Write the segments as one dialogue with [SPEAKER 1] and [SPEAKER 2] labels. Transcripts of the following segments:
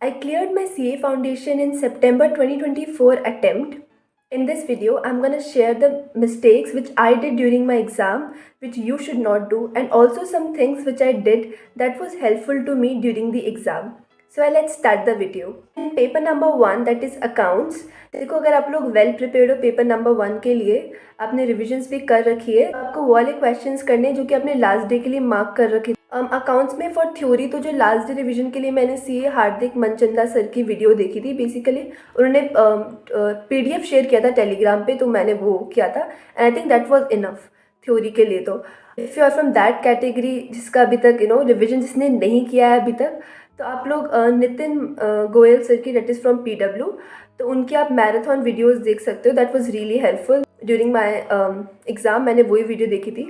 [SPEAKER 1] I cleared my CA foundation in September 2024 attempt. In this video, I'm going to share the mistakes which I did during my exam, which you should not do, and also some things which I did that was helpful to me during the exam. So let's start the video. In paper number 1, that is accounts. देखो, अगर आप लोग well prepared हो paper number 1 के लिए, आपने revisions भी कर रखी है, आपको वो वाले क्वेश्चंस करने हैं जो कि आपने लास्ट डे के लिए मार्क कर रखे। अकाउंट्स में फॉर थ्योरी तो जो लास्ट डे रिवीजन के लिए मैंने सीए हार्दिक मनचंदा सर की वीडियो देखी थी। बेसिकली उन्होंने पीडीएफ शेयर किया था टेलीग्राम पे, तो मैंने वो किया था and I think that was enough theory के लिए। तो if you are from that category जिसका अभी तक रिविजन जिसने नहीं किया है अभी तक, तो आप लोग नितिन गोयल सर की, दैट इज़ फ्रॉम पीडब्ल्यू, तो उनकी आप मैराथन वीडियोज़ देख सकते हो। That was really helpful during my exam. मैंने वही वीडियो देखी थी।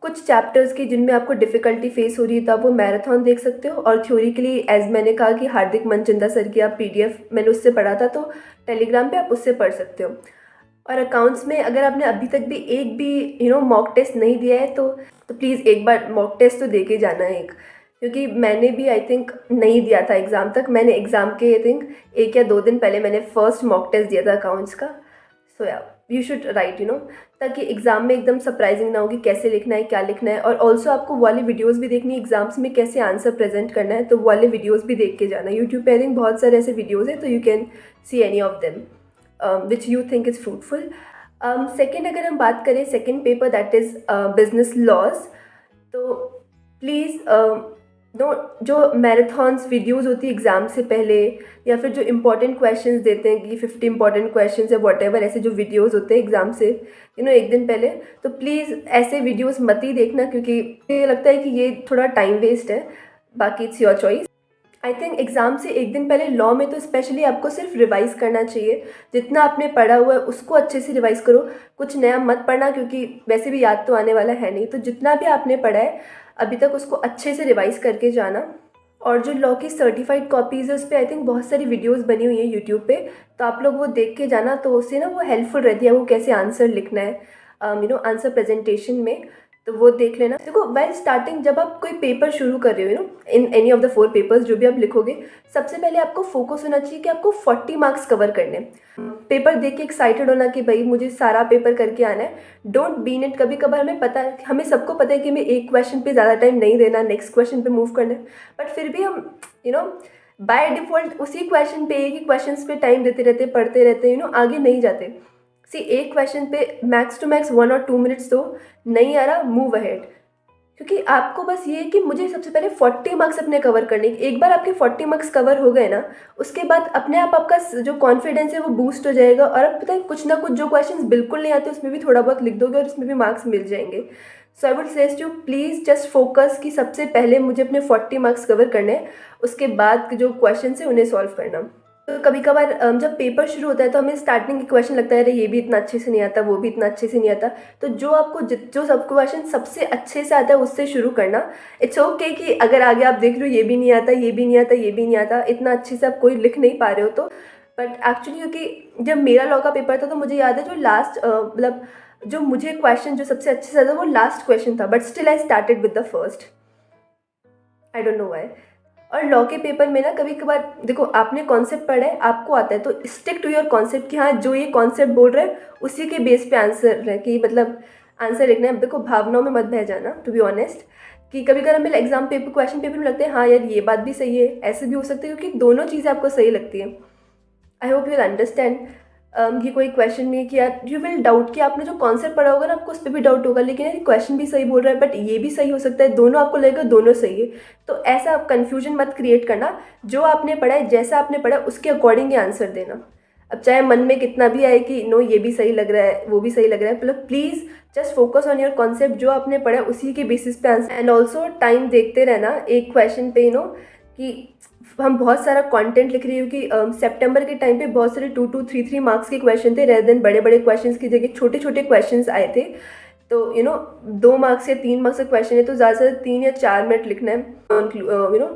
[SPEAKER 1] कुछ चैप्टर्स की जिनमें आपको डिफ़िकल्टी फेस हो रही है तो आप वो मैराथन देख सकते हो। और थ्योरी के लिए एज मैंने कहा कि हार्दिक मनचंदा सर की आप पीडीएफ मैंने उससे पढ़ा था, तो टेलीग्राम पे आप उससे पढ़ सकते हो। और अकाउंट्स में अगर आपने अभी तक भी एक भी मॉक टेस्ट नहीं दिया है तो प्लीज़ एक बार मॉक टेस्ट तो दे के जाना है एक, क्योंकि मैंने भी आई थिंक नहीं दिया था एग्ज़ाम तक। मैंने एग्ज़ाम के आई थिंक 1 या 2 दिन पहले मैंने फर्स्ट मॉक टेस्ट दिया था अकाउंट्स का। सो या यू शुड राइट ताकि एग्ज़ाम में एकदम सरप्राइजिंग ना हो कि कैसे लिखना है, क्या लिखना है। और ऑल्सो आपको वो वाली वीडियोस भी देखनी है एग्जाम्स में कैसे आंसर प्रेजेंट करना है, तो वो वाले वीडियोस भी देख के जाना। यूट्यूब पे आई थिंक बहुत सारे ऐसे वीडियोस हैं, तो you can see any of them which you think is fruitful. Second अगर हम बात करें second paper that is business laws, तो प्लीज़ जो मैराथन्स वीडियोस होती है एग्ज़ाम से पहले, या फिर जो इंपॉर्टेंट क्वेश्चंस देते हैं कि 50 इंपॉर्टेंट क्वेश्चंस या वॉटेवर, ऐसे जो वीडियोस होते हैं एग्ज़ाम से एक दिन पहले, तो प्लीज़ ऐसे वीडियोस मत ही देखना, क्योंकि मुझे लगता है कि ये थोड़ा टाइम वेस्ट है। बाकी it's your choice. I think exam से एक दिन पहले लॉ में तो स्पेशली आपको सिर्फ रिवाइज़ करना चाहिए। जितना आपने पढ़ा हुआ है उसको अच्छे से रिवाइज़ करो, कुछ नया मत पढ़ना, क्योंकि वैसे भी याद तो आने वाला है नहीं। तो जितना भी आपने पढ़ा है अभी तक उसको अच्छे से रिवाइज़ करके जाना। और जो लॉ की सर्टिफाइड कॉपीज़ है उस पर आई थिंक बहुत सारी वीडियोस बनी हुई हैं यूट्यूब पे, तो आप लोग वो देख के जाना, तो उससे ना वो हेल्पफुल रहती है वो कैसे आंसर लिखना है आंसर प्रेजेंटेशन में, तो वो देख लेना। देखो, वेल स्टार्टिंग जब आप कोई पेपर शुरू कर रहे हो in any of the 4 papers जो भी आप लिखोगे, सबसे पहले आपको फोकस होना चाहिए कि आपको 40 मार्क्स कवर करने। पेपर देख के एक्साइटेड होना कि भाई मुझे सारा पेपर करके आना है। Don't been it. कभी कभार हमें सबको पता है कि हमें एक क्वेश्चन पे ज़्यादा टाइम नहीं देना, नेक्स्ट क्वेश्चन पे मूव करना है, बट फिर भी हम बाय डिफ़ॉल्ट उसी क्वेश्चन पे, एक ही क्वेश्चन पे टाइम देते रहते, पढ़ते रहते, आगे नहीं जाते। एक क्वेश्चन पे मैक्स टू मैक्स 1 और 2 मिनट्स दो, नहीं आ रहा मूव अहेड, क्योंकि आपको बस ये है कि मुझे सबसे पहले 40 मार्क्स अपने कवर करने। एक बार आपके 40 मार्क्स कवर हो गए ना, उसके बाद अपने आप आपका जो कॉन्फिडेंस है वो बूस्ट हो जाएगा, और अब पता है कुछ ना कुछ जो क्वेश्चंस बिल्कुल नहीं आते उसमें भी थोड़ा बहुत लिख दोगे और उसमें भी मार्क्स मिल जाएंगे। So I would suggest you please just focus कि सबसे पहले मुझे अपने 40 मार्क्स कवर करने हैं, उसके बाद जो क्वेश्चन है उन्हें सॉल्व करना। तो कभी कभार जब पेपर शुरू होता है तो हमें स्टार्टिंग के क्वेश्चन लगता है अरे ये भी इतना अच्छे से नहीं आता, वो भी इतना अच्छे से नहीं आता, तो जो आपको जो सब क्वेश्चन सबसे अच्छे से आता है उससे शुरू करना। इट्स ओके कि अगर आगे आप देख रहे हो ये भी नहीं आता, ये भी नहीं आता, ये भी नहीं आता, इतना अच्छे से आप कोई लिख नहीं पा रहे हो, तो बट एक्चुअली क्योंकि जब मेरा लॉ का पेपर था तो मुझे याद है जो लास्ट मतलब जो मुझे क्वेश्चन जो सबसे अच्छे से आता वो लास्ट क्वेश्चन था, but still I started with the first. I don't know why. और लॉ के पेपर में ना कभी कभार देखो, आपने कॉन्सेप्ट पढ़ा है, आपको आता है, तो स्टिक टू योर कॉन्सेप्ट कि हाँ जो ये कॉन्सेप्ट बोल रहा है उसी के बेस पे आंसर है, कि मतलब आंसर लिखना है। देखो, भावनाओं में मत बह जाना, टू बी ऑनेस्ट, कि कभी कभार हमें एग्जाम पेपर क्वेश्चन पेपर में लगते हैं हाँ यार ये बात भी सही है, ऐसे भी हो सकता है, क्योंकि दोनों चीज़ें आपको सही लगती हैं। I hope you will understand कि कोई क्वेश्चन नहीं है कि यार यू विल डाउट कि आपने जो कॉन्सेप्ट पढ़ा होगा ना आपको उस पर भी डाउट होगा, लेकिन यार क्वेश्चन भी सही बोल रहा है बट ये भी सही हो सकता है, दोनों आपको लगेगा दोनों सही है। तो ऐसा कन्फ्यूजन मत क्रिएट करना, जो आपने पढ़ा है, जैसा आपने पढ़ा है उसके अकॉर्डिंग ही आंसर देना। अब चाहे मन में कितना भी आए कि नो ये भी सही लग रहा है, वो भी सही लग रहा है, मतलब please just focus on your concept, जो आपने पढ़ा है उसी के बेसिस पे आंसर। एंड ऑल्सो टाइम देखते रहना एक क्वेश्चन पे, कि हम बहुत सारा कंटेंट लिख रही हूँ कि सितंबर के टाइम पे बहुत सारे 2-2, 3-3 मार्क्स के क्वेश्चन थे, रेदर देन बड़े बड़े क्वेश्चंस की जगह छोटे छोटे क्वेश्चंस आए थे। तो 2 मार्क्स या 3 मार्क्स का क्वेश्चन है तो ज़्यादा से ज़्यादा 3 या 4 मिनट लिखना है।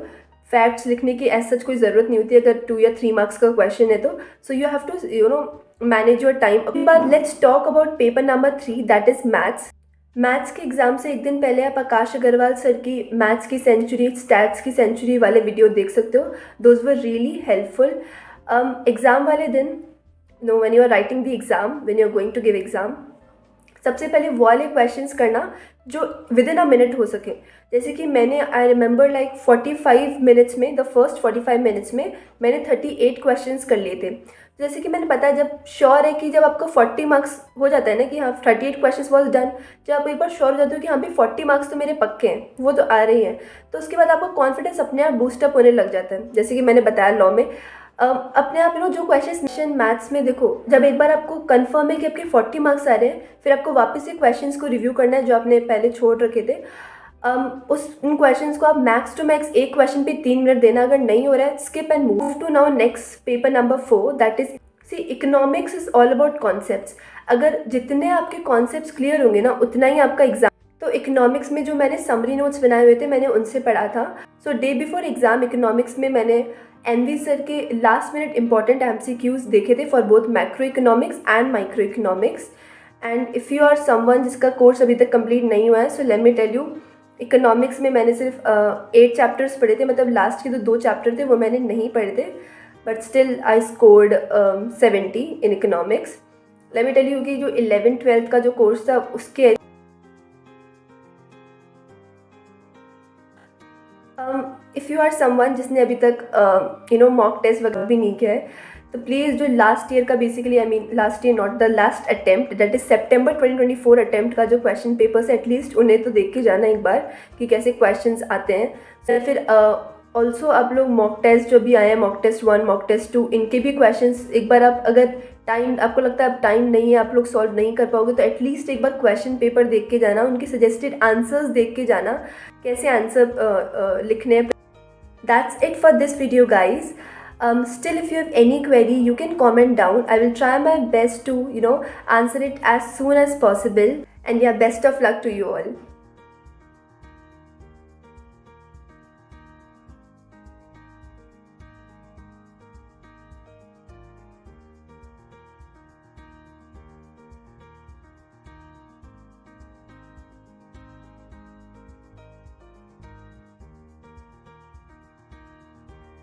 [SPEAKER 1] फैक्ट्स लिखने की ऐसा कोई ज़रूरत नहीं होती अगर 2 या 3 मार्क्स का क्वेश्चन है तो। So you have to manage your time. उसके बाद let's talk about paper number 3 that is maths. Maths के एग्ज़ाम से एक दिन पहले आप आकाश अग्रवाल सर की मैथ्स की सेंचुरी, स्टैट्स की सेंचुरी वाले वीडियो देख सकते हो. Those were really helpful. Exam वाले दिन, no, when you are writing the exam, when you are going to give exam, सबसे पहले वो वाले क्वेश्चंस करना जो विद इन अ मिनट हो सके. जैसे कि मैंने, आई रिमेंबर लाइक 45 मिनट्स में, द फर्स्ट 45 मिनट्स में मैंने 38 क्वेश्चंस कर लिए थे. जैसे कि मैंने पता है, जब श्योर है कि जब आपको 40 मार्क्स हो जाता है ना कि हाँ 38 क्वेश्चंस वॉज डन, जब आप एक बार श्योर हो जाते हो कि हाँ भी 40 मार्क्स तो मेरे पक्के हैं, वो तो आ रही हैं, तो उसके बाद आपको कॉन्फिडेंस अपने आप बूस्टअप होने लग जाता है. जैसे कि मैंने बताया लॉ में अपने आप जो क्वेश्चन मैथ्स में देखो, जब एक बार आपको कंफर्म है कि आपके 40 मार्क्स आ रहे हैं, फिर आपको वापस से क्वेश्चंस को रिव्यू करना है जो आपने पहले छोड़ रखे थे. उन क्वेश्चंस को आप मैक्स टू मैक्स एक क्वेश्चन पे 3 मिनट देना. अगर नहीं हो रहा है, skip and move to now next paper number 4, that is, C, economics is all about concepts. अगर जितने आपके कॉन्सेप्ट्स क्लियर होंगे ना, उतना ही आपका एग्जाम. तो इकोनॉमिक्स में जो मैंने समरी नोट्स बनाए हुए थे, मैंने उनसे पढ़ा था. So day before exam economics में मैंने एनवी सर के लास्ट मिनट इंपॉर्टेंट MCQs देखे थे for both macro economics and micro economics. And if you are someone जिसका कोर्स अभी तक कंप्लीट नहीं हुआ है, so let me tell you, economics में मैंने सिर्फ 8 चैप्टर्स पढ़े थे. मतलब लास्ट के जो 2 चैप्टर थे वो मैंने नहीं पढ़े थे, but still I scored 70 in economics. Let me tell you कि जो 11th-12th का जो कोर्स था उसके इफ़ यू आर समवन जिसने अभी तक मॉक टेस्ट वगैरह भी नहीं किया है, तो प्लीज़ जो लास्ट ईयर का, basically I mean last year not the last attempt, that is September 2024 attempt का जो क्वेश्चन पेपर्स, एटलीस्ट उन्हें तो देख के जाना एक बार कि कैसे क्वेश्चंस आते हैं. फिर ऑल्सो आप लोग मॉक टेस्ट जो भी आए हैं, मॉक टेस्ट 1, मॉक टेस्ट 2, इनके भी क्वेश्चंस एक बार आप, अगर टाइम आपको लगता है अब टाइम नहीं है, आप लोग सॉल्व नहीं कर पाओगे, तो एटलीस्ट एक बार क्वेश्चन पेपर देख के जाना, उनके सजेस्टेड आंसर्स देख के जाना, कैसे आंसर लिखने हैं. That's it for this video, guys. Still, if you have any query, you can comment down. I will try my best to answer it as soon as possible. And yeah, best of luck to you all.